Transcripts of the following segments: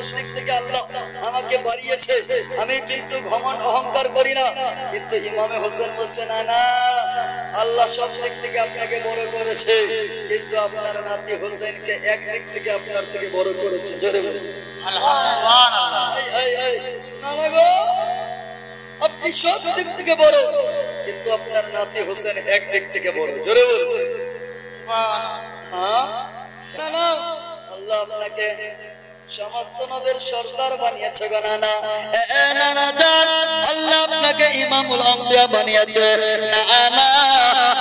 সব দিক থেকে আল্লাহ আমাকে বাড়িয়েছে, আমি কিন্তু ঘমন্ড অহংকার করি না। কিন্তু ইমামে হোসেন বলছে না না, আল্লাহ সব দিক থেকে আপনাকে বড় করেছে, কিন্তু আপনার নাতি হোসেনকে এক দিক থেকে আপনার থেকে বড় করেছে। জোরে বলুন আলহামদুলিল্লাহ। না না গো, আপনি সব দিক থেকে বড়, কিন্তু আপনার নাতি হোসেন এক দিক থেকে বড়। জোরে বলুন হ্যাঁ না না, আল্লাহ আপনাকে সমস্ত নবীর সরদার বানিয়েছে গো নানা। নানা জান, আল্লাহ আপনাকে ইমামুল আম্বিয়া বানিয়েছে। নানা,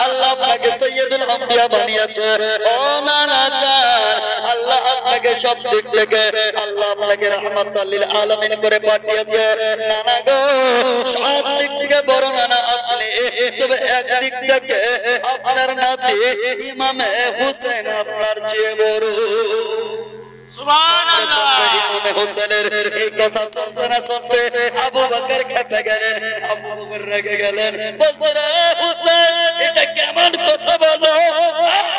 আল্লাহ আপনাকে সৈয়দুল আম্বিয়া বানিয়েছে। ও নানা জান, আল্লাহ আপনাকে সব দিক থেকে আল্লাহ আপনাকে রাহমাতাল লিল আলামিন করে পাঠিয়েছে। নানা গো, সব দিক থেকে বড় নানা আপনি, তবে এক দিক থেকে আপনার নাতি ইমামে হোসেন আপনার চেয়ে বড়। হোসেনের এই কথা শুনতে না শুনতে আবু বকর খেপে গেলেন, আবু বকর রেগে গেলেন, বলছে রে হোসেন, এটা কেমন কথা বলো?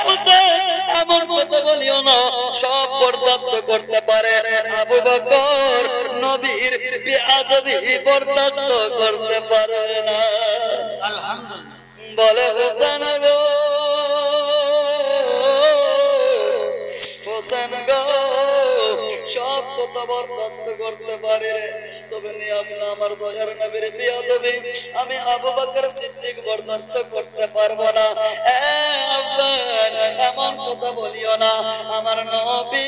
হোসেন, এমন কথা বলিও না, সব বরদাস্ত করতে পারে আবু বকর নবীর বেয়াদবি বরদাস্ত করতে পারে না। আলহামদুলিল্লাহ। বলে হোসেন গো, হোসেন গো, সব কথা বরদাস্ত করতে পারে, তবে আমার দয়ার নবীর বেয়াদবি আমি আবু বকর সিদ্দিক বরদাস্ত করতে পারবো না। এমন কথা বলিও না, আমার নবী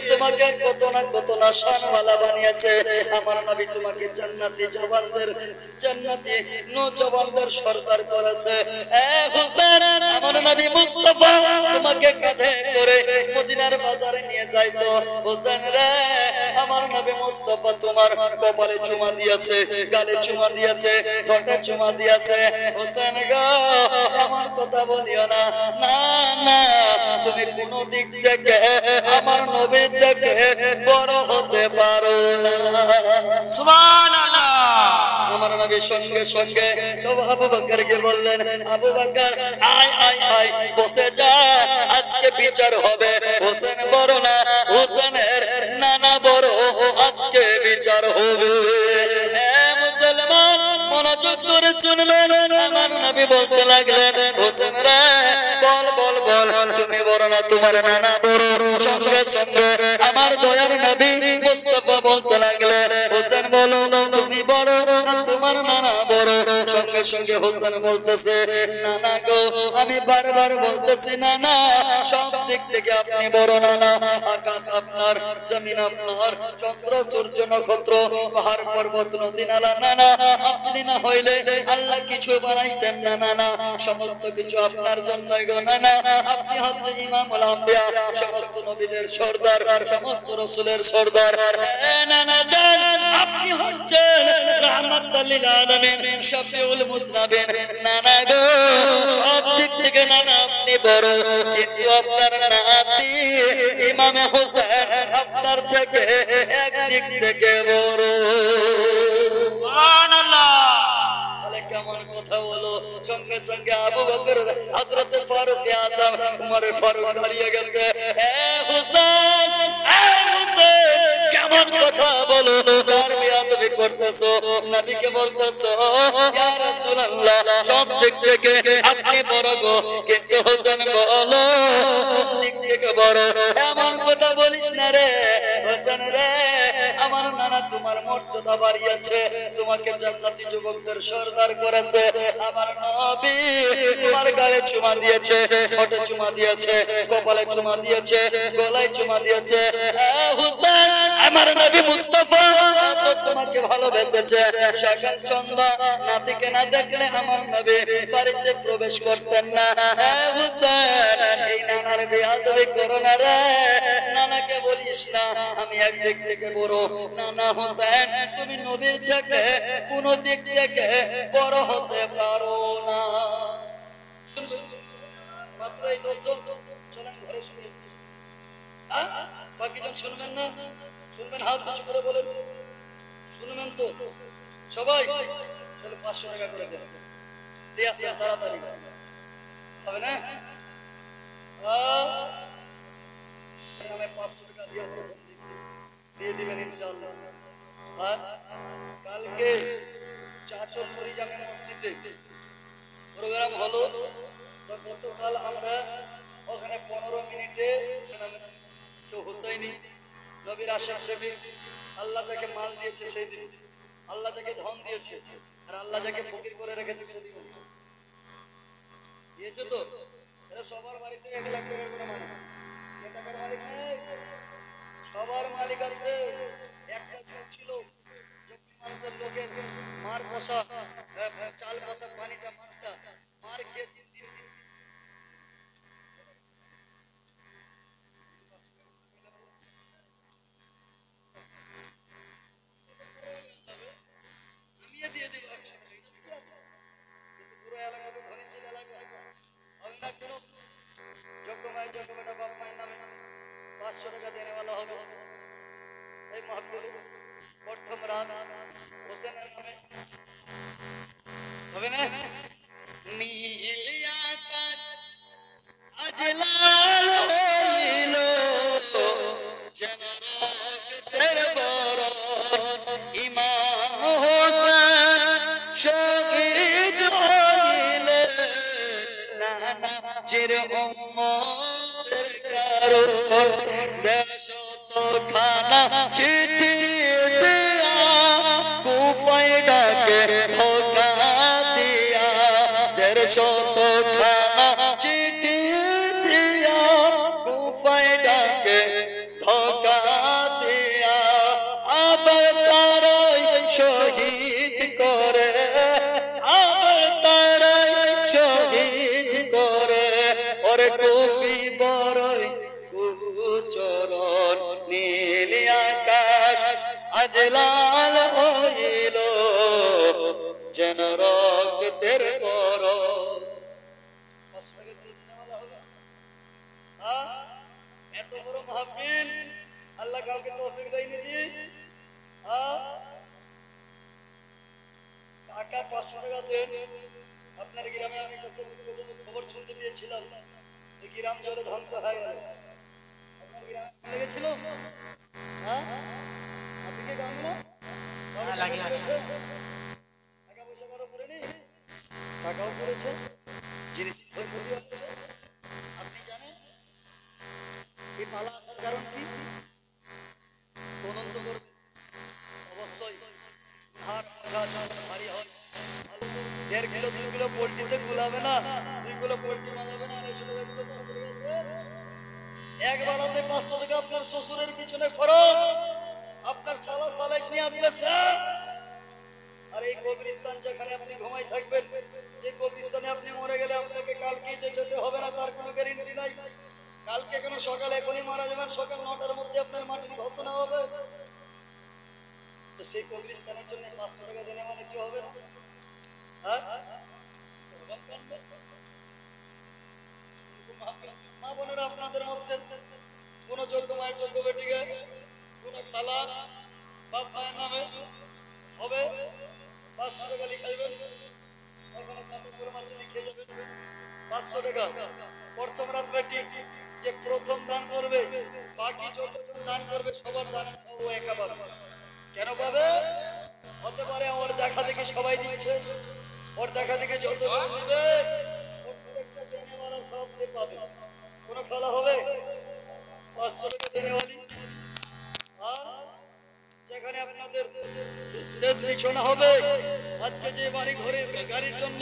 তোমাকে কত না শানওয়ালা বানিয়েছে। আমার নবী তোমাকে জান্নাতি জওয়ানদের, জান্নাতি নওজওয়ানদের সরদার করেছে। হোসেন, আমার নবী মুস্তাফা তোমাকে কাঁধে করে মদিনার বাজারে নিয়ে যাইতো। হোসেন রে, আমার নবী মুস্তাফা তোমার কপালে চুমা দিয়েছে, গালে চুমা দিয়েছে, ঠোঁটে চুমা দিয়েছে। হোসেন গো, এমন কথা বলিও না। না না, তুমি কোন দিক থেকে আমার নবী থেকে বড় হতে পারো না। সুবহানাল্লাহ। আমার নবী সঙ্গে সঙ্গে আবু বকরকে বললেন, আবু বকর আয় আয় আয়, বসে যা, আজকে বিচার হবে। হোসেন বড় না, হোসেনের নানা বড়, আজকে বিচার হবে। মুসলমান মনোযোগ করে শুনবেন, আমার নবী বলতে লাগলেন, হোসেন রে, বল বল বল, তুমি বড় না তোমার নানা বড়? সঙ্গে সঙ্গে আমার দয়ার নবী মুস্তাফা বলতে লাগলেন, হোসেন বলো, তুমি বড় না তোমার নানা বড়? সঙ্গে সঙ্গে হোসেন বলতেছে, নানা গো, আমি বারবার বলতেছি নানা, সব দিক থেকে আপনি বড় নানা। আকাশ আপনার, জমিন আপনার, চন্দ্র সূর্য নক্ষত্র পাহাড় পর্বত নদী নালা নানা, আপনি না হইলে আল্লাহ কিছু বানাইতেন না নানা, সমস্ত কিছু আপনার জন্যই গো নানা। আপনি হচ্ছে ইমামুল আম্বিয়া, সমস্ত নবীদের সরদার, সমস্ত রাসূলের সরদার। নানা জান, আপনি হচ্ছেন রাহমাতাল লিল আলামিন, শাফিউল মুজনাবিন। নানা গো, সব দিক থেকে নানা আপনি বড়, কিন্তু আপনার নাতি ইমামে হোসেন আপনার থেকে এক দিক থেকে বড়। সুবহানাল্লাহ। তাহলে কেমন কথা বলো? সঙ্গে সঙ্গে আবু বকর, হযরত ফারুক আযম, উমর ফারুক দাঁড়িয়ে গেছে। হোসেন, হোসেন, কেমন কথা বলো? কার বেয়াদবি করতেছো? নবীকে বলতেছো, ইয়া রাসূলুল্লাহ, সব দিক থেকে আপনি বড় গো, কিন্তু হোসেন বলো কোন দিক থেকে বড়? এমন কথা বলিস না রে হোসেন রে, আমার নানা তোমার মর্যাদা বাড়িয়েছে, তোমাকে জান্নাতি যুবকদের সরদার করেছে। আমার নবী তোমার গালে চুমা দিয়েছে, ঠোঁটে চুমা দিয়েছে, কপালে চুমা দিয়েছে, গলায় চুমা দিয়েছে। হোসেন, আমার নবী মুস্তাফা তো তোমাকে ভালোবেসেছে। সকাল সন্ধ্যা নাতিকে না দেখলে আমার নবী বাড়িতে প্রবেশ করতেন না। হোসেন, এই নানার বেয়াদবি করো না রে, নানাকে বলিস না আমি এক দিক থেকে বড়। নানা হোসেন, তুমি নবীর থেকে কোন দিক থেকে বড় হতে পারো না। মাত্র এই 10 জন, চলেন ঘরে শুনে দিচ্ছি। বাকি জন শুনবেন না? শুনবেন? হাত উঁচু করে বলেন, শুনবেন তো সবাই? তাহলে 500 টাকা করে দেন, দিয়ে আসেন তাড়াতাড়ি, হবে না? নামে 500 টাকা দিয়ে প্রথম দিন দিয়ে দিবেন। ইনশাআল্লাহ। আর কালকে চাচল মুড়ি জামে মসজিদে প্রোগ্রাম হলো। তো গতকাল আমরা ওখানে 15 মিনিটে তো হুসাইনি নবীর আশিক প্রেমিক আল্লাহ যাকে মাল দিয়েছে সেই দিন, আল্লাহ যাকে ধন দিয়েছে আর আল্লাহ যাকে ফকির করে রেখেছে সেদিন দিয়েছে। তো এরা সবার বাড়িতে 1 লাখ টাকার করে মালিক, কে টাকার মালিক নেই? সবার মালিক আছে। একটা যুগ ছিল যখন মানুষের লোকের মার বসা চাল বসা পানিটা মার খেয়ে দিন আমিয়ে দিয়ে দেবো 100 টাকা, এটা কি আছে? কিন্তু পুরো এলাকা তো ধনী ছিল এলাকা হবে না কেন? যোগ্য মায়ের যোগ্য বেটা বাপ মায়ের নামে 500 টাকা দেনেওয়ালা হবে এই মাহফিলে। প্রথম রাত হোসেনের নামে হবে না? নীল আকাশ আজ লাল হইল যেন রক্তের বরণ, ইমাম হোসেন শহীদ হইলে নানা জির উম্মতের কারণ, দেশ তো খানা চিঠি দিয়া কুফায় ডাকে ধোকা দিয়া, দেশ তো খানা চিঠি দিয়া কুফায় ডাকে ধোকা দিয়া, আবার তারাই শহীদ করে, আবার তারাই শহীদ করে, ওরে কুফি বড়ই কুচরণ, নীল আকাশ আজ লাল হইল যেন রক্তের বরণ। এত বড় মাহফিল আল্লাহ কাউকে তৌফিক দেয়নি জি। টাকা 500 টাকা দেন। আপনার গ্রামে আমি খবর শুনতে পেয়েছিলাম গ্রাম জলে ধ্বংস হয়ে গেল। আপনার গ্রামে লেগেছিল? আপনি কি গ্রামে না টাকা পয়সা কারো পড়েনি? টাকাও পড়েছে, জিনিস আপনি জানেন এই পালা আসার কারণ কি? তদন্ত করবে অবশ্যই। ভারী হয় 1.5 কিলো 2 কিলো পোল্ট্রিতে গুলাবে না, 2 কিলো পোল্ট্রি বানাবে না, 250 টাকা এক বেলাতে 500 টাকা আপনার শ্বশুরের পিছনে খরচ, আপনার সালা সালেক নিয়ে আসবে। আর এই কবরস্থান যেখানে আপনি ঘুমাই থাকবেন, যে কবরস্থানে আপনি মরে গেলে আপনাকে কালকে যে যেতে হবে না তার কোনো গ্যারান্টি নাই। কালকে কোনো সকালে এখনই মারা যাবেন, সকাল 9টার মধ্যে আপনার মাটির ঘোষণা হবে। তো সেই কবরস্থানের জন্য 500 টাকা দেনে মানে কি হবে না? মা বোনেরা আপনাদের মধ্যে কোন যোগ্য মায়ের যোগ্য বেটিকে কোন খালা বাপ মায়ের নামে হবে 500 টাকা লিখাইবেন, ওখানে কাপড় মাছে লিখে যাবেন 500 টাকা। প্রথম রাত বেটি যে প্রথম দান করবে, বাকি যতজন দান করবে সবার দানের সব একা পাবে। কেন পাবে? হতে পারে ওর দেখা দেখে সবাই দিচ্ছে, ওর দেখা দেখে যতজন দিবে প্রত্যেকটা দেনেওয়ালার সব পাবে। কোন খালা হবে 500 টাকা দেনেওয়ালি। যেখানে আপনাদের শেষ বিছানা হবে, আজকে যে বাড়ি ঘরে গাড়ির জন্য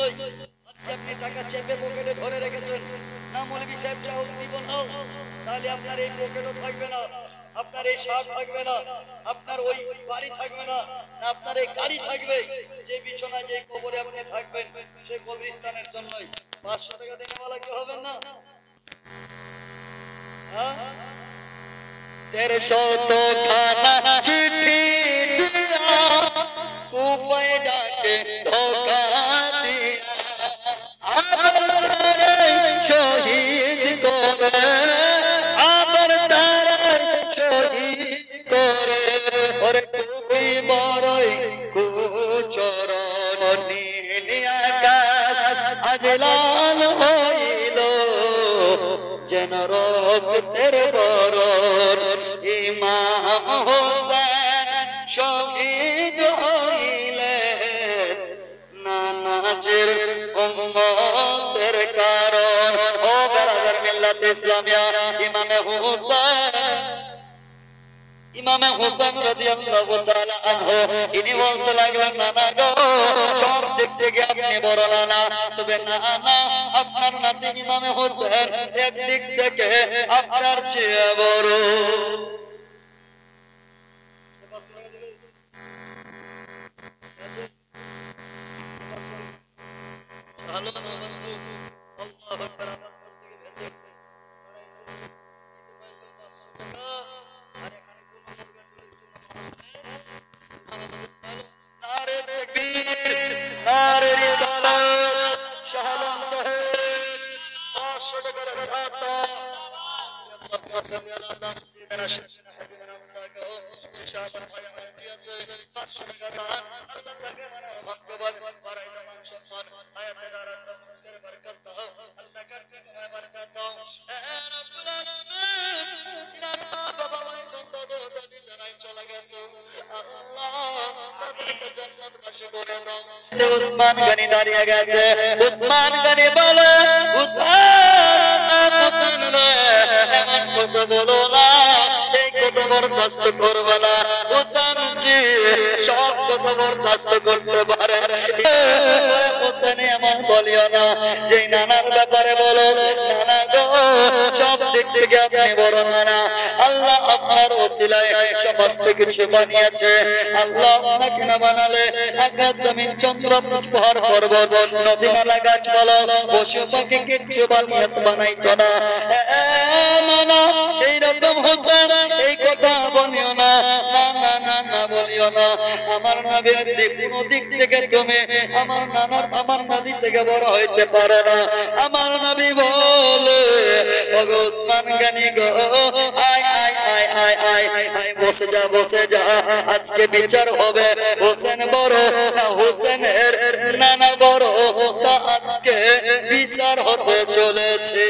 আজকে আপনি টাকা চেপে পকেটে ধরে রেখেছেন, না মৌলভী সাহেব যা হোক দিব না, তাহলে আপনার এই পকেটও থাকবে না, আপনার এই শার্ট থাকবে না, আপনার ওই বাড়ি থাকবে না, না আপনার এই গাড়ি থাকবে। যে বিছানা যে কবরে আপনি থাকবেন সেই কবরস্থানের জন্যই 500 টাকা দেনেওয়ালা কি হবেন না? 150 খানা চিঠি দিয়া কুফায় ডাকে ধোকা দিয়া, আবার শহীদ করে, আবার তারাই শহীদ করে, ওরে কুফি বড়ই কুচরণ, নীল আকাশ আজ লাল হইল যেন রক্তের বরণ, ইমাম হোসেন শহীদ হইলেন নানাজির উম্মতের কারণ। ও বেরাদার মিল্লাত ইসলামিয়া, ইমামে হোসেন রাদিয়াল্লাহু তাআলা আনহু ইনি বলতে লাগলেন, নানা গো সব দিক থেকে আপনি বড় নানা, তবে নানা আপনার নাতি ইমামে হোসেন একদিক থেকে আপনার চেয়ে বড়। উসমান গনি দাঁড়িয়ে গেছে। উসমান গনি বলে, হুসেন রে এমন কথা বলো না, এই কথা বরদাস্ত করবে না। হুসেন জি সব কথা বরদাস্ত করতে পারে, হুসেন এমন বলিও না। যেই নানার ব্যাপারে বলো, নানা গো সব দিক থেকে আপনি বড় নানা, আল্লাহ আপনার ওসিলায় সমস্ত কিছু বানিয়েছে। আল্লাহ আপনাকে না বানালে আকাশ জমিন চন্দ্র পাহাড় পর্বত নদী নালা গাছপালা পশু পাখি কিচ্ছু বানাইতো না। এইরকম হোসেন এই কথা বলিও না, না না না বলিও না। আমার নবীর কোনো দিক থেকে তুমি আমার নবী থেকে বড় হইতে পারে না। আমার নবী বলে, ওগো উসমান গনি গো, আয় আয় আয় আয় আয় আয়, বসে যা বসে যা, আজকে বিচার হবে হোসেন বড় না হোসেনের নানা বড়, তা আজকে বিচার হতে চলেছে।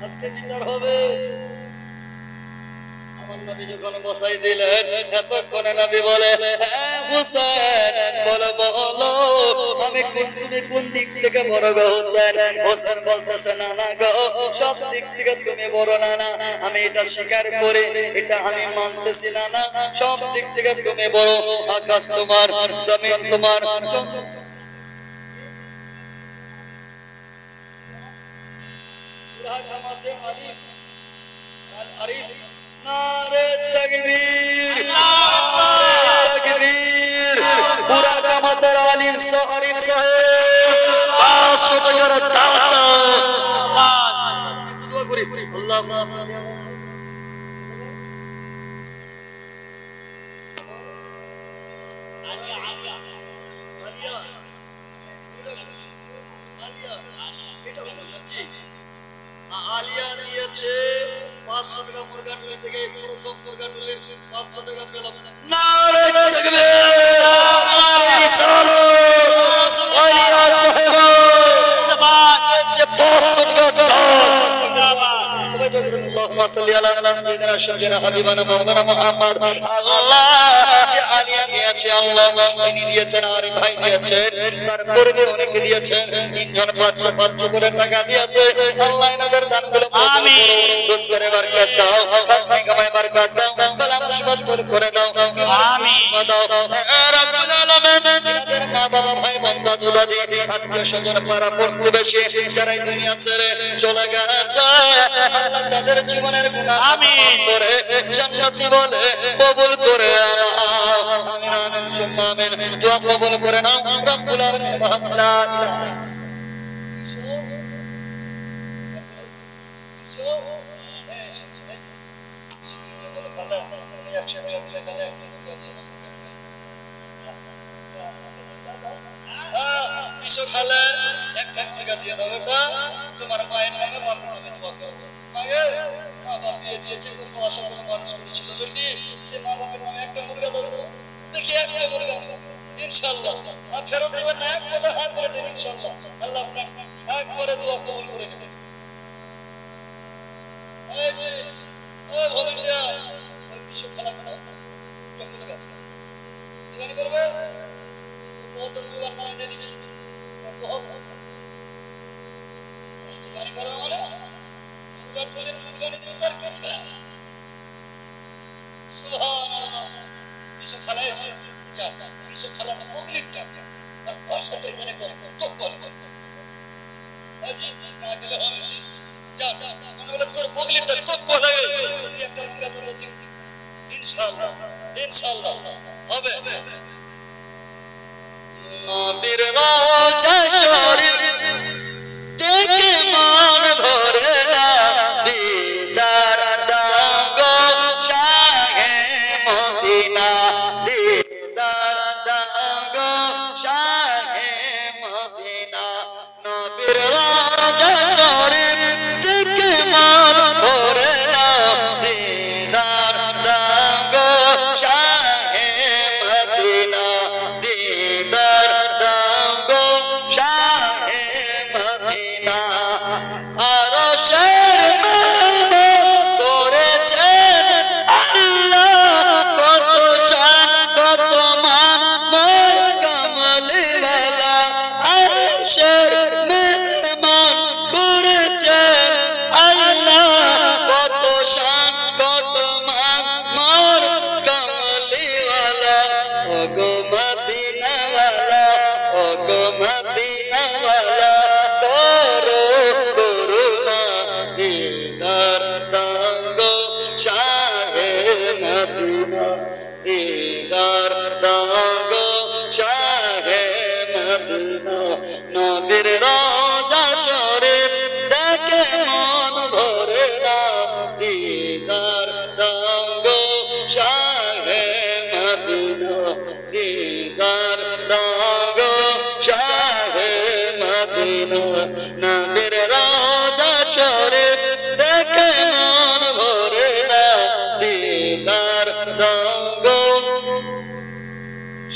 আজকে বিচার হবে। আমার নবী যখন বসাই দিলেন, এতক্ষণে নবী বলে, হ্যাঁ হোসেন বলো বলো, তুমি কোন দিক থেকে বড় গো হোসেন? হোসেন বলতেছে, নানা গো সব দিক থেকে তুমি বড় নানা, আমি এটা স্বীকার করি, এটা আমি মানতেছি নানা, সব দিক থেকে তুমি বড়। আকাশ তোমার, জমিন তোমার, নারে তাকবীর, তাকবীর। পুরা কামাতের আলিম আরিফ সাহেব 500 টাকার দাতা, দোয়া করি আল্লাহুম্মা আলিয়া দিয়েছে 500 টাকা মুরগাটুলি থেকে, প্রথম মুরগাটুলির 500 টাকা পেলাম। নারে তাকবীর, নারে রিসালাত, আলিয়া সাহেব যে 500 টাকা সবাই দোয়া করুন। আল্লাহুম্মা সাল্লি আলা সাইয়্যিদিনা শাফিনা হাবিবানা মাওলানা মুহাম্মদ। আল্লাহ যে আলিয়া দিয়েছে, আল্লাহ ইনি দিয়েছেন, আরিফ ভাই দিয়েছেন, তারপরে অনেকে দিয়েছেন, তিনজন 500 করে টাকা দিয়েছে। আল্লাহ এনাদের দানগুলো আমিন রোজ করে বরকত দাও, আপনি কামাই বরকত দাও, বলা মুশকিল করে দাও, আমিন দাও রব্বুল আলামিন। এনাদের মা বাবা ভাই বন্ধু দুলাদি আত্মীয় স্বজন পাড়া প্রতিবেশী যারা দুনিয়া ছেড়ে চলে গেছে, আল্লাহ তাদের জীবনের গুনাহ আমিন করে জান্নাতি বলে কবুল করে নাও। আমিন আমিন সুম্মা আমিন। দোয়া কবুল করে নাও রব্বুল আলামিন। লা ইলাহা তোমার মায়ের নামে বাবার নামে দোয়া করো। মায়ের মা বাপ বিয়ে দিয়েছে, কত আশা করে মানুষ করেছিল, যদি সে মা বাপের নামে একটা মুরগা দাও, দেখি একটা মুরগা ইনশাআল্লাহ আর ফেরত দেবেন না, এক কথা হাত করে দেন ইনশাআল্লাহ, আল্লাহ আপনার একবারে দোয়া কবুল করে নেবেন। এই যে ও ভলান্টিয়ার, ওই কিছু খেলা সে খালাটা পগলির টাকা আর পাশাটা জেনে কর তো কল আজি না গেলে হবে যা মানে বলে তোর পগলিটা তো কল হয়ে তুই একটা কথা বলতি ইনশাআল্লাহ ইনশাআল্লাহ হবে নবীর রওজা শরীফ দেখে মন ভরে না দিদার দাগো শাহে মদিনা দিদার দাগো শাহে মদিনা নবীর রওজা শরীফ দেখে মন ভরে না দিদার দাগো শাহে মদিনা দিদার দাগো শাহে মদিনা আরশের মেহমান করেছেন আল্লাহ কত শান কত মান মোর কামলিওয়ালা আরশের মেহমান করেছেন আল্লাহ কত শান কত মান মোর কামলিওয়ালা ওগো মদিনাওয়ালা ওগো মদিনাওয়ালা করো করুণা দিদার দাগো শাহে মদিনা দিদার দাগো শাহে মদিনা নবীর রওজা শরীফ দেখে মন ভরে না দিদার দাগো শাহে মদিনা দিদার দাগো শাহে মদিনা নবীর রওজা শরীফ দেখে মন ভরে না দিদার দাগো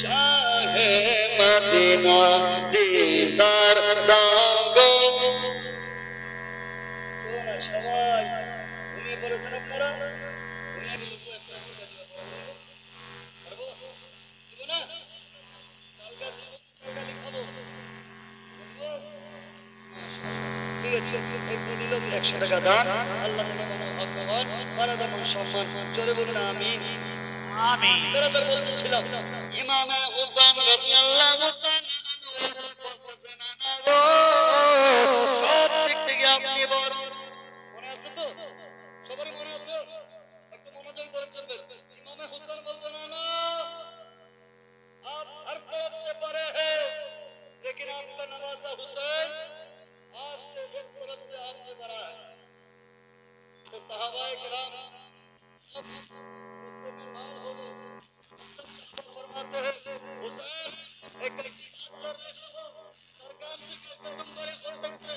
শাহে মদিনা দিদার দাগো কোন সবাই ঘুমিয়ে পড়েছেন আপনারা ঘুমিয়ে গেলে তো একটা মুরগা দিবা পারবো দিব না কালকা দিব কালকা লিখাবো দিব ঠিক আছে এই বদিলত 100 টাকা দান আল্লাহ তাআলা বানাও ভগবান মারাদা মান সম্মান জোরে বলুন আমিন আমিন তারা বলতেছিলাম ইমামে হুসাইন রাদিয়াল্লাহু তাআলা বলতেছেন না গো সব দিক থেকে আপনি বড় মনে আছে তো সবারই মনে আছে একটু মনোযোগ ধরে চলবেন ইমামে হুসাইন বলতেন না आप हर तरफ से बड़े हैं लेकिन आपका नवासा हुसैन आपसे एक तरफ से आपसे बड़ा है तो सहाबाए किराम सब उससे मेहमान हो गए सब सहाबा फरमाते हैं हुसैन एक ऐसी बात कर रहे हो सरकार से कैसे तुम बड़े हो सकते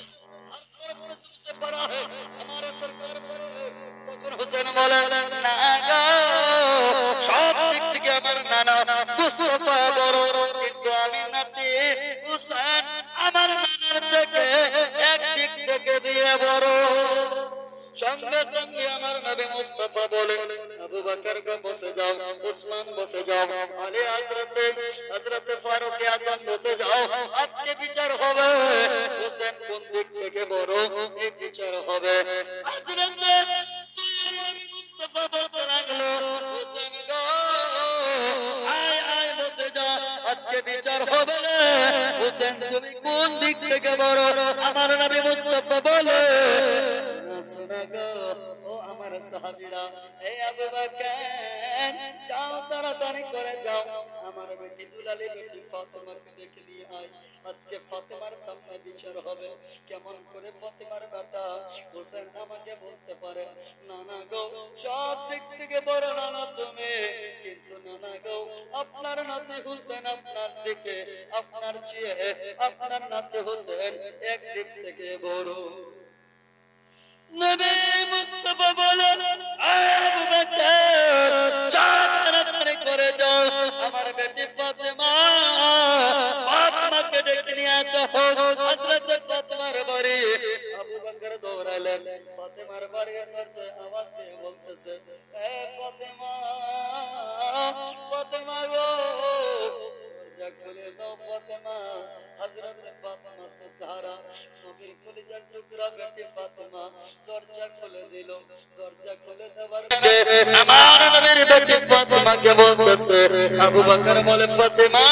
हर तरफ से तुमसे बड़ा है हमारे सरकार बड़े हैं তখন হুসেন বলে না গো সব দিক থেকে আমার নানা মুস্তাফা বড় কিন্তু আমি নাতি হুসেন আমার নানার থেকে এক দিক থেকে দিয়ে বড় সঙ্গে সঙ্গে আমার নবী মুস্তাফা বলে আবু বকর को বসে যাও উসমান বসে যাও আলী হযরতে ফারুক আজম বসে যাও আজকে বিচার হবে হুসেন কোন দিক থেকে বড় এই বিচার হবে হযরতে নবী মুস্তাফা বলতে লাগলো হুসেন গো আয় আয় বসে যা আজকে বিচার হবে হুসেন তুমি কোন দিক থেকে বড় আমার নবী মুস্তাফা বলে শোনা গো ও আমার সাহাবীরা এ আবু বকর যাও তাড়াতাড়ি করে যাও আমার বেটি দুলালি বেটি ফাতেমাকে ডেকে নিয়ে আয় আজকে ফাতেমার সামনে বিচার হবে কেমন করে ফাতেমার বেটা হোসেন আমাকে বলতে পারে নানা গো সব দিক থেকে বড় নানা তুমি কিন্তু নানা গো আপনার নাতি হোসেন আপনার দিকে আপনার চেয়ে আপনার নাতি হোসেন এক দিক থেকে বড় নবী মুস্তাফা বলেন আবু বকর চাঁদরে করে যাও আমার বেটি ফাতেমাকে ডেকে নিয়ে আসো হযরত ফাতেমার বাড়ি আবু বকর দৌড়ালেন ফাতেমার বাড়ির দরজায় আওয়াজ দিয়ে বলতেছে এ ফাতেমা ফাতেমা গো দরজা খুলে দাও ফাতেমা হযরত ফাতেমা তো যারা নবীর কলিজার টুকরা বেটি ফাতেমা দরজা খুলে দিল দরজা খুলে দেওয়ার পরে আমার নবীর বেটি ফাতেমাকে বলতেছে আবু বকর বলে ফাতেমা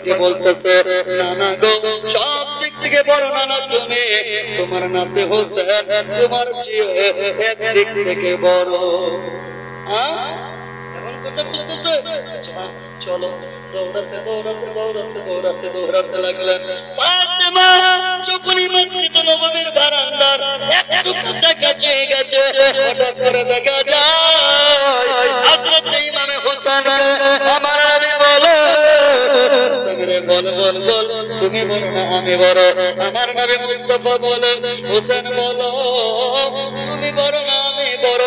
পাকে বলতেছে নানা গো সব দিক থেকে বড় নানা তুমি, তোমার নাতি হোসেন তোমার চেয়ে একদিক থেকে বড়। এমন কথা বলতেছে। চলো দৌড়াতে দৌড়াতে দৌড়াতে দৌড়াতে দৌড়াতে লাগলেন। ফাতেমা যখনই মসজিদ নববীর বারান্দার একটু কাছাকাছি গেছে, হঠাৎ করে দেখা যায় হযরত ইমামে হোসেন আমার নবী বলে হোসেনরে বল বল বল তুমি বলো না আমি বড়। আমার নবী মুস্তাফা বলে হোসেন বলো তুমি বড় না আমি বড়।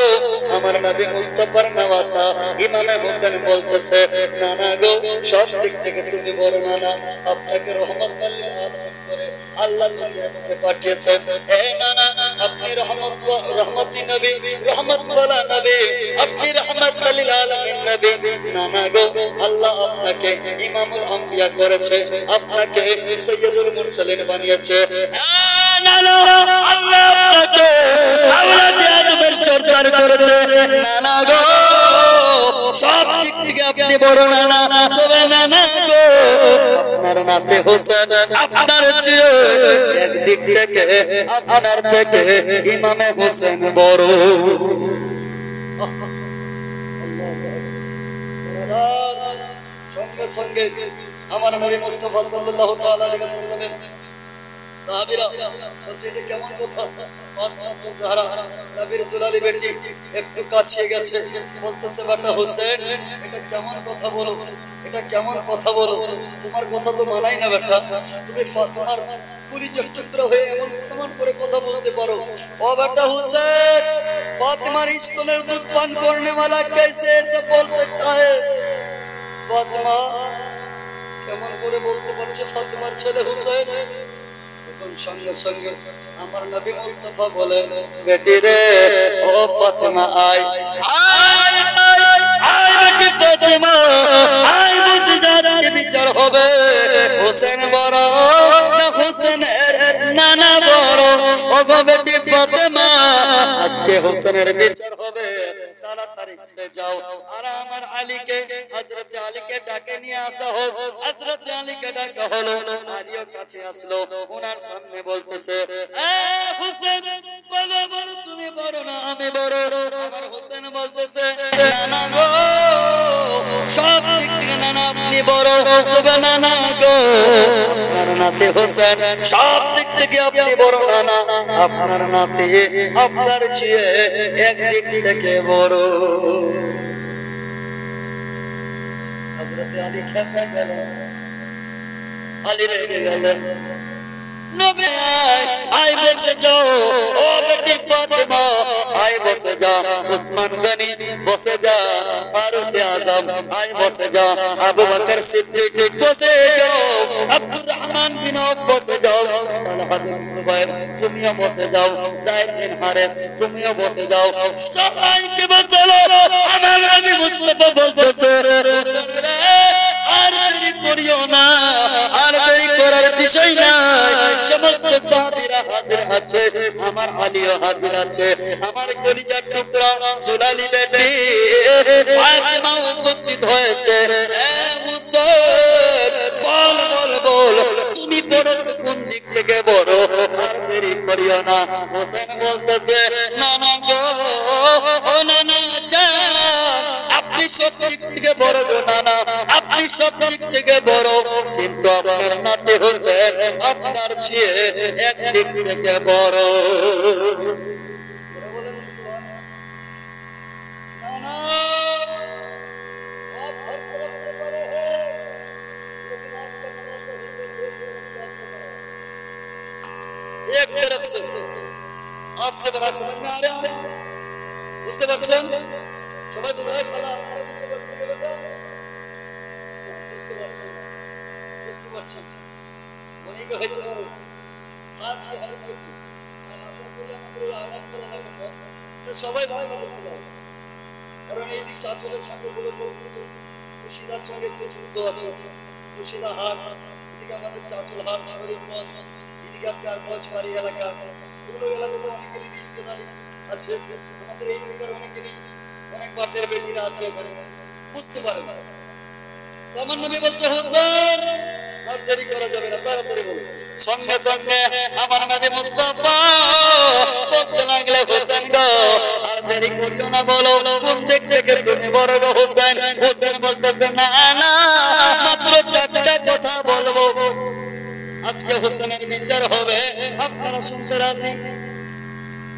আমার নবী মুস্তাফার নওয়াসা ইমামে হোসেন বলতেছে নানা গো সব দিক থেকে তুমি বড় নানা, আপনাকে রহমতুল লিল আলামিন করে আল্লাহ দুনিয়াতে পাঠিয়েছেন। হে নানা আপনি রহমতি নবী, রহমত ওয়ালা নবী, আপনি রহমতুল লিল আলামিন নবী। নানা গো আল্লাহ আপনাকে ইমামুল আম্বিয়া করেছে, আপনাকে সাইয়্যিদুল মুরসালিন বানিয়েছে। নানা আল্লাহ আপনাকে আওলাদে আদমের সরদার করেছে। নানা গো সব দিক থেকে আপনি বড় নানা, তবে নানা গো আপনার নাতে হোসেন আপনার চেয়ে একদিক থেকে আপনার থেকে ইমামে হোসেন বড়। সঙ্গে সঙ্গে আমার নবী মুস্তাফা সাল্লাল্লাহু তাআলা আলাইহি ওয়াসাল্লামের সাহাবীরা বলছে এটা কেমন কথা। ফাতেমা জাহরা নবীর দুলালি বেটি একটু কাছে গেছে, বলতেছে বেটা হোসেন এটা কেমন কথা বলো, এটা কেমন কথা বলো, তোমার কথা তো মানাই না বেটা, তুমি ফাতেমার কলিজার টুকরা হয়ে এমন কেমন করে কথা বলতে পারো। ও বেটা হোসেন ফাতেমার স্তনের দুধ পান করনে वाला कैसे ऐसे बोल सकता है। ফাতেমা কেমন করে বলতে পারছে ফাতেমার ছেলে হোসেন। সঙ্গে সঙ্গে আমার নবী মুস্তাফা বলেন বেটি রে ও ফাতেমা আয় আয় আয় বেটি ফাতেমা আয় বুঝি যার বিচার হবে হোসেন বড় না হোসেনের নানা বড়। ও গো বেটি ফাতেমা আজকে হোসেনের বিচার হবে, তাড়াতাড়ি করে যাও আর আমার আলীকে হযরত আলীকে ডাকে নিয়ে আসা হোক। হযরত আলীকে ডাকা হলো, আলীও কাছে আসলো, ওনার সামনে বলতেছে এ হোসেন বলো বলো তুমি বড় না আমি বড়। আমার হোসেন বলতেছে নানা গো সব দিক থেকে নানা আপনি বড়, তবে নানা গো আপনার নাতি হোসেন সব দিক থেকে আপনি বড় নানা, আপনার নাতি আপনার চেয়ে একদিক থেকে বড়। হযরত আলী খেপে গেলেন, আলী রেগে গেলেন। নবী আয় বসে যাও ও বেটি ফাতেমা আয় বসে যা, উসমান গনি বসে যা, ফারুক আজম আয় বসে যা, আবু বকর সিদ্দিক বসে যাও, আব্দুর রহমান বিন আওফ বসে যাও, তালহা বিন জুবাইর তুমিও বসে যাও, যায়েদ বিন হারেস তুমিও বসে যাও, সবাইকে বসালো। আমার নবী মুস্তাফা বলতেছে আর দেরি করিও না, আর দেরি করার বিষয় না। সমস্ত সাহাবীরা হাজির আছে, আমার আলীও হাজির আছে, আমার কলিজার টুকরা দুলালি বেটি ফাতেমা উপস্থিত হয়েছে। এ হুসাইন বল বল বল তুমি বড় কোন দিক থেকে বড়, আর দেরি করিও না। হোসেন বলতেছে নানা গো ও নানা আপনি সব দিক থেকে বড় গো নানা, আপনি সব দিক থেকে বড়, কিন্তু আপনার নাতি হোসেন আপনার চেয়ে একদিক থেকে বড়। বলেন সুবহানাল্লাহ। নানা आप हर तरफ से बड़े हैं, लेकिन आपका नवासा एक तरफ से आपसे बड़ा समझ में आ रहा है। বুঝতে পারছেন সবাই বোঝায় খালা আপনারা বুঝতে পারছেন বেটা, বুঝতে পারছেন না, বুঝতে পারছেন মনে কি হয়তো খাস কি হালে করতে আর আশা করি আমাদের আওয়াজ করা হবে না, সবাই ভালো বুঝতে পারবে। কারণ এই দিক চাচলের সঙ্গে বলে বলতে মুর্শিদার সঙ্গে একটু যুক্ত আছে, মুর্শিদা হাট, এদিকে আমাদের চাচল হাট, শরীরগঞ্জ, এদিকে আপনার বজবাড়ি এলাকা, এগুলো এলাকাতে অনেকেরই রিশতেদারি আছে, আমাদের এই এলাকার অনেকেরই অনেক বাপের বেটিরা আছে, বুঝতে পারে না। আমার নবী বলছে হোসেন আর দেরি করা যাবে না, তাড়াতাড়ি বলো। সঙ্গে সঙ্গে আমার নবী মুস্তাফা বলতে লাগলে হোসেন গো আর দেরি করিও না, বলো কোন দিক থেকে তুমি বড় গো হোসেন? হোসেন বলতেছে না না, মাত্র চারটা কথা বলবো, আজকে হোসেনের বিচার হবে, আপনারা শুনতে রাজি?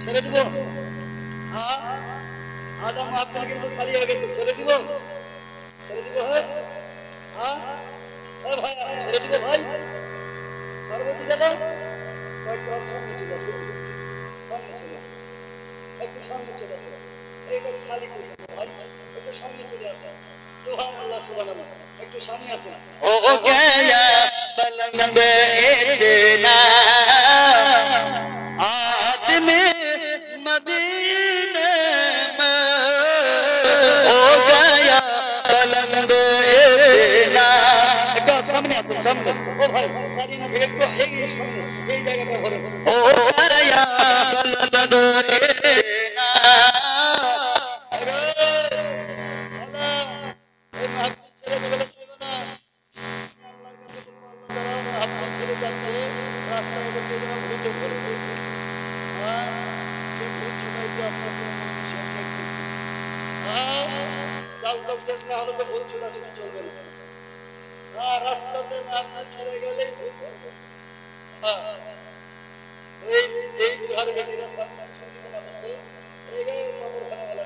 ছেড়ে দিব? আদম আপনার কিন্তু খালি হয়ে গেছে, ছেড়ে দিব? ছেড়ে দিব? হ্যাঁ ভাই ছেড়ে দিব ভাই, সর্বজি দাদা একটু সামনে চলে আসে, সামনে চলে আসে, একটু সামনে চলে আসে, এইটা খালি করে ভাই, একটু সামনে চলে আসে, সুবহানাল্লাহ সুবহানাল্লাহ, একটু সামনে আছে। ও গয়া বলন্দ ইতনা आदमी मदीने में हो गया बुलंद इतना। একটু সামনে আসুন, সামনে। ও ভাই দাঁড়িয়ে না থেকে একটু এগিয়ে সামনে, এই জায়গাটা ধরে। हो गया बुलंद इतना। আরে আল্লাহ, এই মাহফিল ছেড়ে চলে যাবে না, আল্লাহর কাছে বলবো, আল্লাহ যারা মাহফিল ছেড়ে যাচ্ছে রাস্তায় এদেরকে যেন ভূতে ধরে। জালসা শেষ না হলে তো ভূত ছোটাছুটি চলবে না, রাস্তাতে মাহফিল ছেড়ে গেলেই ভূত ধরবে। এই বিহার বেটিরা সামনে না বসে এই কবরখানা গেলা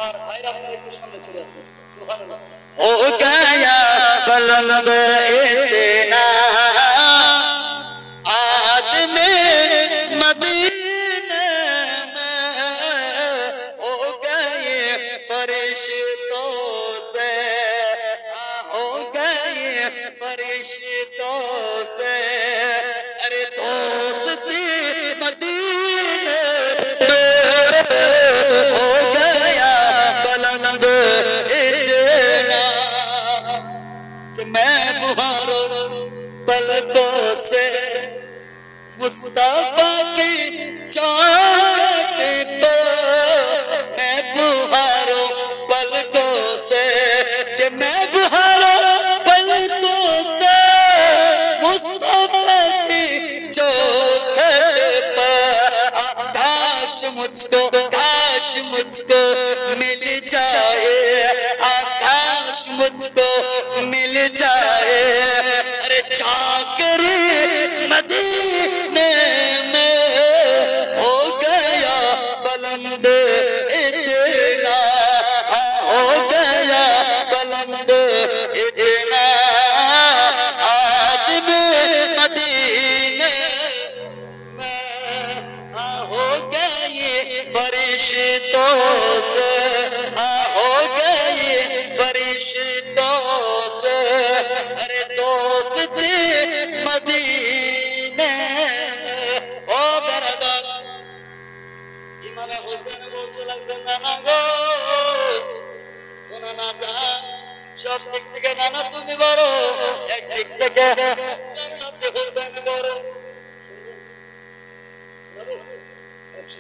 আর ভাইরা আপনারা একটু সামনে চলে আসুন, সুবহানাল্লাহ। हो गया बुलंद इतना आदमी मदीने में हो गए फरिश्तों से, हो गए फरिश्तों से, अरे दोस्ती मदीने में हो गया बुलंद इतना कि मैं बुहारों पलकों से मुस्तफा की चोटी पर, मैं बुहारों पलकों से, कि मैं बुहारों पलकों से मुस्तफा की चोटी पर। काश मुझको मिल जाए, आकाश मुझको मिल जाए, अरे चाकरी मदीने में हो गया बुलंद इतना, हो गया बुलंद इतना आदमी मदीने में हो गई फरिश्तों से, हो गई फरिश्तों से, अरे दोस्ती मदीने। ओ बरदार ইমামে হোসেন বলতে লাগছেন নানা গো, ও নানা জান, সব দিক থেকে নানা তুমি বড়, একদিক থেকে নানাতে হোসেন বড়। আজ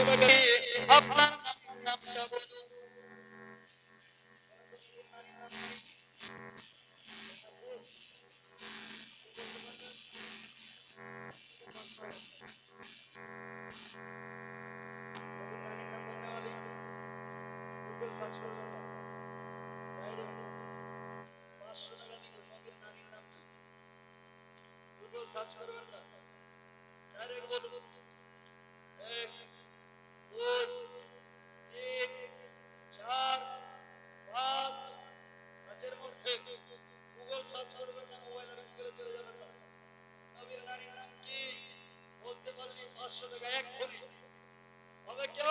ভাই আপনার নামটা বলুন। সার্চ করবেন না, ডাইরেক্ট বলুন 1 2 3 4 5 5 এর মধ্যে গুগল সার্চ করবেন না, মোবাইলের গুগলে চলে যাবেন না। নবীর নারীর নাম কি বলতে পারলে 500 টাকা এক্ষুনি হবে। কেউ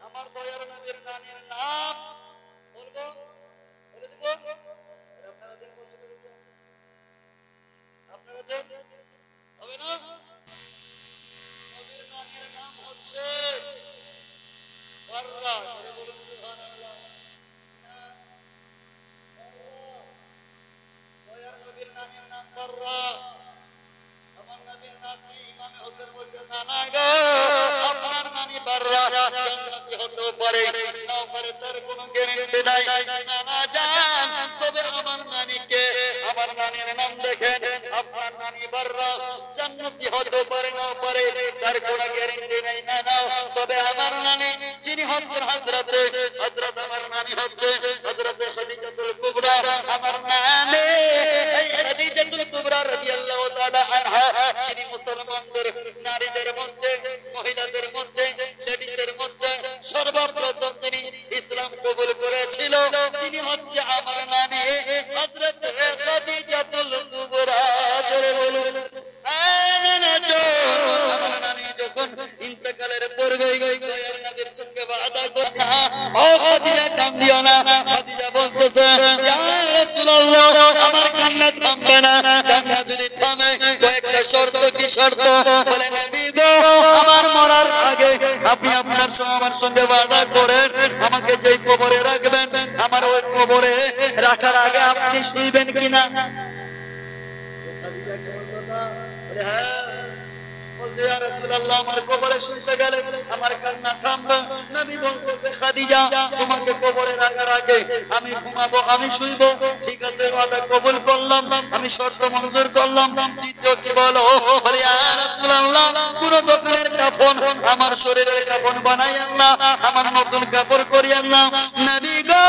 আমার দয়ার নবীর নারীর নাম বলবো, বলে দিব সুবহানাল্লাহ। দয়ার নবীর নামের নাম বাররা। আমার নবীর নাতি ইমাম হোসেন বলছেন নানা গো আপনার নানি বাররা জান্নাতি হতে পারে নাও পারে তার কোনো গ্যারান্টি নাই নানা জান। তবে আমার নানিকে আমার নানির নাম দেখেন আপনার নানি বাররা জান্নাতি হতে পারে নাও পারে তার কোনো গ্যারান্টি নাই নানা। তবে আমার নানি যিনি হচ্ছেন হযরত আমার নানি হচ্ছে হযরত খাদিজাতুল কুবরা। আমার নানি এই খাদিজাতুল কুবরা রাদিয়াল্লাহু তাআলা আনহা যিনি মুসলমানদের নারীদের মধ্যে মহিলাদের মধ্যে লেডিসের মধ্যে সর্বপ্রথম যিনি ইসলাম কবুল করেছিল তিনি হচ্ছে আমার নানি হযরত খাদিজাতুল কুবরা। জোরে বলুন আমার নানি যখন ইন্তেকালের পূর্বে দয়ার নবীর সঙ্গে ওয়াদা করছে ও খাদিজা কান্দিও না। খাদিজা বলতেছে ইয়া রাসূলুল্লাহ আমার কান্না থামবে না। কান্না যদি থামে তো একটা শর্ত। কি শর্ত? বলে নবী গো আমার মরার আগে আপনি আপনার আমার সঙ্গে ওয়াদা করেন আমাকে যেই কবরে রাখবেন আমার ওই কবরে রাখার আগে আপনি শুইবেন কিনা। খাদিজা কি বলতো না? বলে হ্যাঁ। বলছে ইয়া রাসূলুল্লাহ আমার কবরে শুইতে গেলে আমার কান্না থামবে। নবী বলতেছে খাদিজা তোমাকে কবরে রাখার আগে আমি ঘুমাবো আমি শুইবো। ঠিক আছে ওয়াদা কবুল করলাম আমি শর্ত মঞ্জুর করলাম। দ্বিতীয় কি বলো? বলে ইয়া রাসূলুল্লাহ কোন দোকানের কাফন আমার শরীরের কাফন বানাইয়েন না আমার নতুন কাপড় করিয়েন না। নবী গো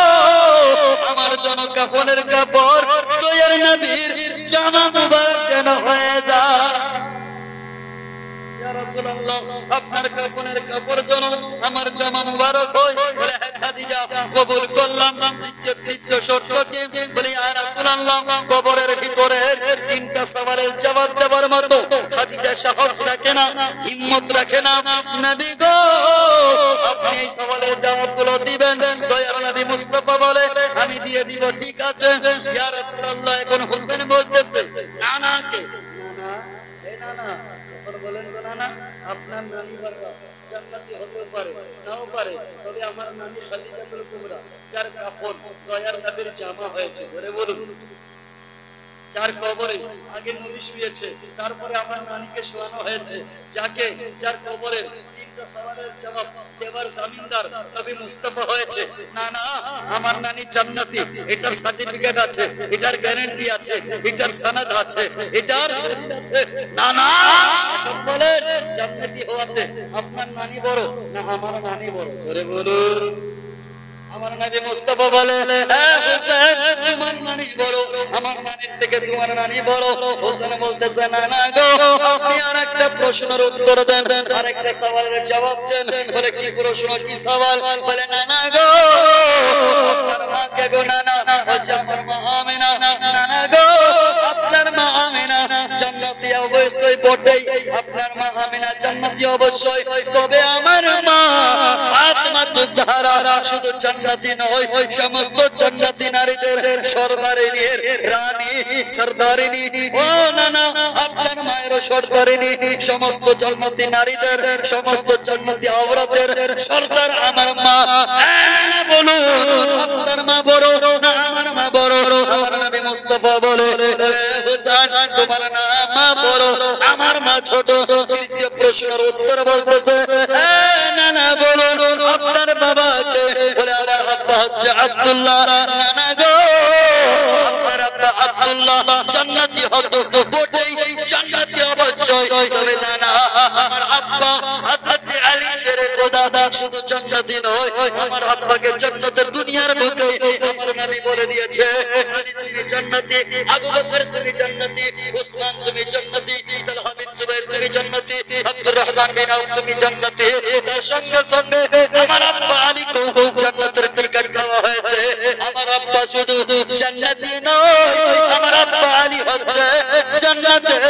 আমার জন্য কাফনের কাপড় দয়ার নবীর জামা মুবারক যেন হয়ে যায়। ইয়া রাসূলুল্লাহ আপনার কাফনের কাপড় যেন আমার জামা মুবারক হয়। বলে হ্যাঁ খাদিজা কবুল করলাম। তৃতীয় শর্ত কি? বলে ইয়া রাসূলুল্লাহ কবরের ভিতরে তিনটা সওয়ালের জবাব দেওয়ার মতো খাদিজা সাহস রাখে না হিম্মত রাখে না। নবী গো আপনি এই সওয়ালের জবাবগুলো দিবেন। দয়ার নবী মুস্তাফা বলে আমি দিয়ে দিব। ঠিক আছে ইয়া রাসূলুল্লাহ। এখন হোসেন বলতেছে নানাকে নানা হে নানা বলেন তো নানা আপনার নানি বাররা জান্নাতি হতে পারে নাও পারে তবে আমার নানি খাদিজাতুল কুবরা যার কাফন দয়ার নবীর জামা হয়েছে। জোরে বলুন। যার কবরে আগে নবী শুয়েছে তারপরে আমার নানিকে শোয়ানো হয়েছে যাকে যার কবরের তিনটা সওয়ালের জবাব দেবার জামিনদার নবী মুস্তাফা হয়েছে। না না আমার নানি জান্নাতি এটার সার্টিফিকেট আছে এটার গ্যারান্টি আছে এটার সনদ আছে এটার না না বলে জান্নাতি হওয়াতে আপনার নানি বড় না আমার নানি বড়? জোরে বলুন। আমার নবী মুস্তাফা বলে হোসেন তোমার নানি বড় আমার নানির থেকে তোমার নানি বড়। হোসেন বলতেছে না না গো আপনি আরেকটা প্রশ্নের উত্তর দেন আরেকটা সওয়ালের জবাব দেন। বলে কি প্রশ্ন কি সওয়াল? বলে না না গো আপনার মা কে গো? না না বলছে আমার মা আমিনা। না না গো আপনার মা আমিনা জান্নাতি অবশ্যই বটেই আপনার মা আমিনা জান্নাতি অবশ্যই। তবে আমার মা ফাতেমা তুজহারা শুধু জান্নাতি নয় সমস্ত জান্নাতি নারীদের সরদারিনী রানী সরদারিনী। ও না না আপনার মায়েরও সরদারিনী সমস্ত জান্নাতি নারীদের সমস্ত জান্নাতি আওরাতের সরদার আমার মা। বলুন আপনার মা বড় না আমার মা বড়? আমার নবী মুস্তাফা বলে হোসেন তোমার না মা বড় আমার মা ছোট। তৃতীয় প্রশ্নের উত্তর বলতেছে না না বলুন আপনার বাবাকে? বলে আমার আব্বা হচ্ছে আব্দুল্লাহ। না না গো আপনার আব্বা আব্দুল্লাহ জান্নাতি হতো বটেই জান্নাতি অবশ্যই। তবে না না আমার আব্বা হযরত আলী শেরে খোদা শুধু জান্নাতি নয় আমার আব্বাকে জান্নাতের দুনিয়ার বুকে আমার নবী বলে দিয়েছে আলী তুমি জান্নাতি আবু বকর তুমি জান্নাতি উসমান তুমি জান্নাতি তালহা বিন জুবাইর তুমি জান্নাতি আব্দুর রহমান বিন আউফ তুমি জান্নাতি। তার সঙ্গে সঙ্গে আমার আব্বা আলীকে জান্নাতের টিকিট দেওয়া হয়েছে। আমার আব্বা শুধু জান্নাতি নয় আমার আব্বা আলী হচ্ছে জান্নাতের